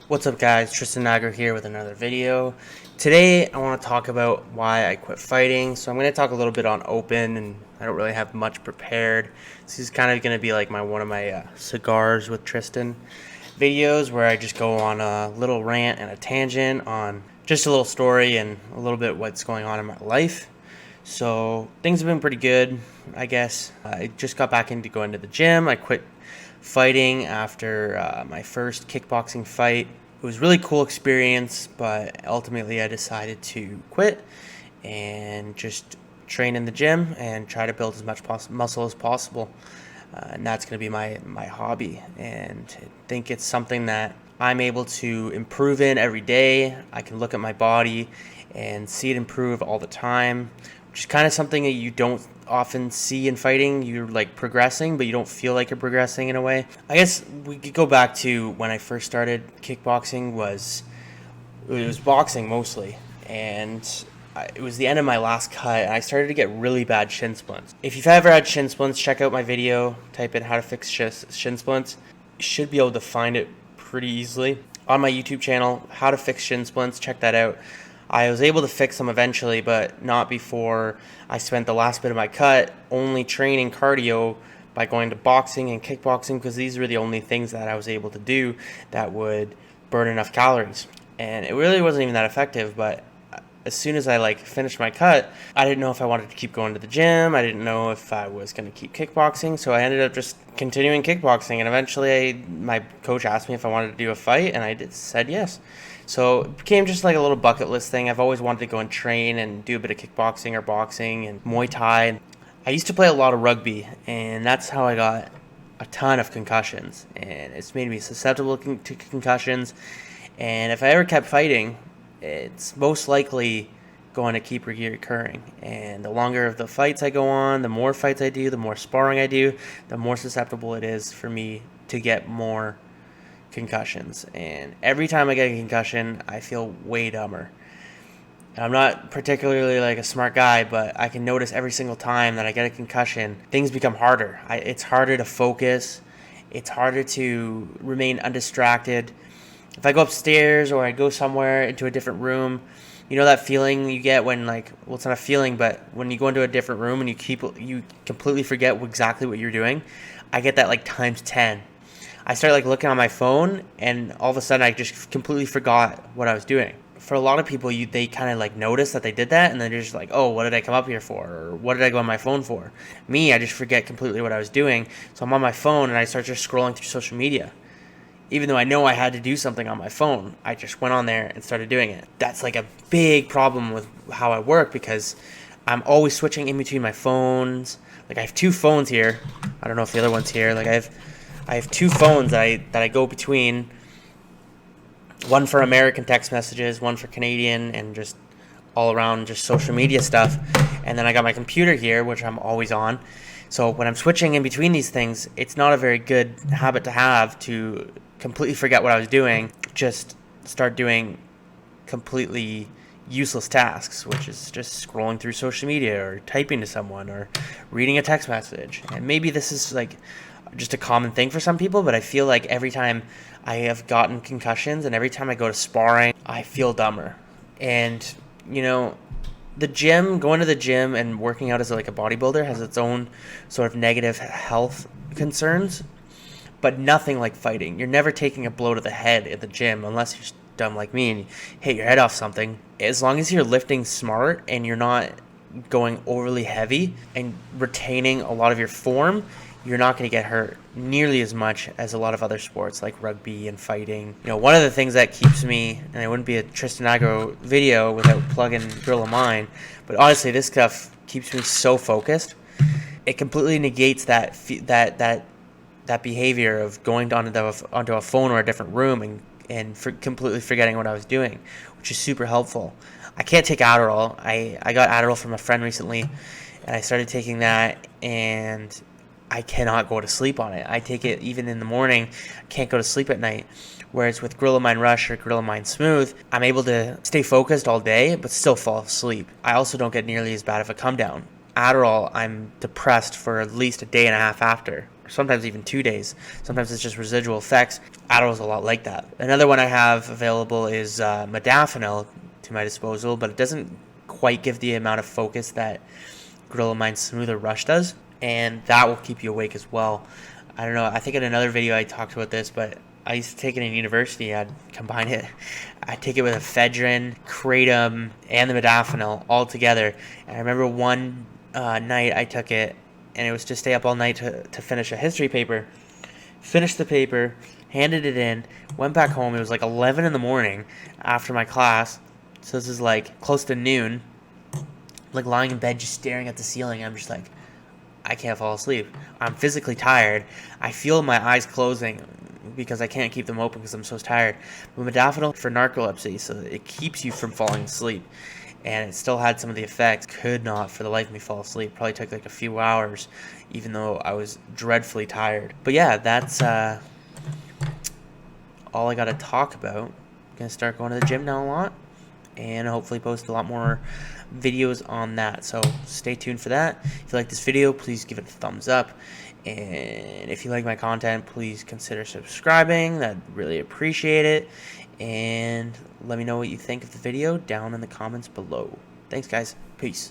What's up guys, Tristan Nagro here with another video. Today I want to talk about why I quit fighting. So I'm going to talk a little bit on open, and I don't really have much prepared. This is kind of going to be like one of my cigars with Tristan videos where I just go on a little rant and a tangent on just a little story and a little bit what's going on in my life. So things have been pretty good, I guess. I just got back into going to the gym. I quit fighting after my first kickboxing fight. It was a really cool experience, but ultimately I decided to quit and just train in the gym and try to build as much muscle as possible. And that's going to be my hobby. And I think it's something that I'm able to improve in every day. I can look at my body and see it improve all the time, which is kind of something that you don't often see in fighting. You're like progressing, but you don't feel like you're progressing in a way. I guess we could go back to when I first started kickboxing. It was boxing mostly, and it was the end of my last cut, and I started to get really bad shin splints. If you've ever had shin splints, check out my video, type in how to fix shin splints. You should be able to find it pretty easily on my YouTube channel, how to fix shin splints. Check that out. I was able to fix them eventually, but not before I spent the last bit of my cut only training cardio by going to boxing and kickboxing, because these were the only things that I was able to do that would burn enough calories. And it really wasn't even that effective, but as soon as I finished my cut, I didn't know if I wanted to keep going to the gym. I didn't know if I was going to keep kickboxing, so I ended up just continuing kickboxing. And eventually my coach asked me if I wanted to do a fight, and I said yes. So it became just like a little bucket list thing. I've always wanted to go and train and do a bit of kickboxing or boxing and Muay Thai. I used to play a lot of rugby, and that's how I got a ton of concussions, and it's made me susceptible to concussions. And if I ever kept fighting, it's most likely going to keep recurring. And the longer of the fights I go on, the more fights I do, the more sparring I do, the more susceptible it is for me to get more concussions. And every time I get a concussion, I feel way dumber. And I'm not particularly like a smart guy, but I can notice every single time that I get a concussion, things become harder. It's harder to focus. It's harder to remain undistracted. If I go upstairs or I go somewhere into a different room, you know that feeling you get when it's not a feeling, but when you go into a different room and you completely forget exactly what you're doing. I get that times 10. I start looking on my phone, and all of a sudden I just completely forgot what I was doing. For a lot of people, they kind of notice that they did that, and then they're just like, oh, what did I come up here for? Or what did I go on my phone for? Me, I just forget completely what I was doing. So I'm on my phone and I start just scrolling through social media. Even though I know I had to do something on my phone, I just went on there and started doing it. That's a big problem with how I work, because I'm always switching in between my phones. I have two phones here. I don't know if the other one's here. I have two phones that I go between. One for American text messages, one for Canadian, and just all around just social media stuff. And then I got my computer here, which I'm always on. So when I'm switching in between these things, it's not a very good habit to have, to completely forget what I was doing, just start doing completely useless tasks, which is just scrolling through social media or typing to someone or reading a text message. And maybe this is just a common thing for some people, but I feel like every time I have gotten concussions and every time I go to sparring, I feel dumber. And going to the gym and working out as a bodybuilder has its own sort of negative health concerns, but nothing like fighting. You're never taking a blow to the head at the gym unless you're dumb like me and you hit your head off something. As long as you're lifting smart and you're not going overly heavy and retaining a lot of your form, you're not going to get hurt nearly as much as a lot of other sports like rugby and fighting. One of the things that keeps me, and it wouldn't be a Tristan Agro video without plugging Grill of Mine, but honestly, this stuff keeps me so focused. It completely negates that behavior of going onto a phone or a different room and completely forgetting what I was doing, which is super helpful. I can't take Adderall. I got Adderall from a friend recently, and I started taking that, and I cannot go to sleep on it. I take it even in the morning. I can't go to sleep at night. Whereas with Grill of Mine Rush or Grill of Mine Smooth, I'm able to stay focused all day, but still fall asleep. I also don't get nearly as bad of a come down. Adderall, I'm depressed for at least a day and a half after. sometimes even 2 days. Sometimes it's just residual effects. Adderall is a lot like that. Another one I have available is modafinil to my disposal, but it doesn't quite give the amount of focus that Gorilla Mind's Smoother Rush does, and that will keep you awake as well. I don't know, I think in another video I talked about this, but I used to take it in university. I'd combine it. I'd take it with ephedrine, kratom, and the modafinil all together. And I remember one night I took it, and it was to stay up all night to finish a history paper. Finished the paper, handed it in, went back home. It was like 11 in the morning after my class. So this is like close to noon. Like lying in bed just staring at the ceiling. I'm just like, I can't fall asleep. I'm physically tired. I feel my eyes closing because I can't keep them open because I'm so tired. But modafinil for narcolepsy, so it keeps you from falling asleep. And it still had some of the effects. Could not for the life of me fall asleep. Probably took like a few hours, even though I was dreadfully tired. But yeah, that's all I got to talk about. Gonna start going to the gym now a lot, and hopefully post a lot more videos on that. So stay tuned for that. If you like this video, please give it a thumbs up. And if you like my content, please consider subscribing. I'd really appreciate it. And let me know what you think of the video down in the comments below. Thanks, guys. Peace.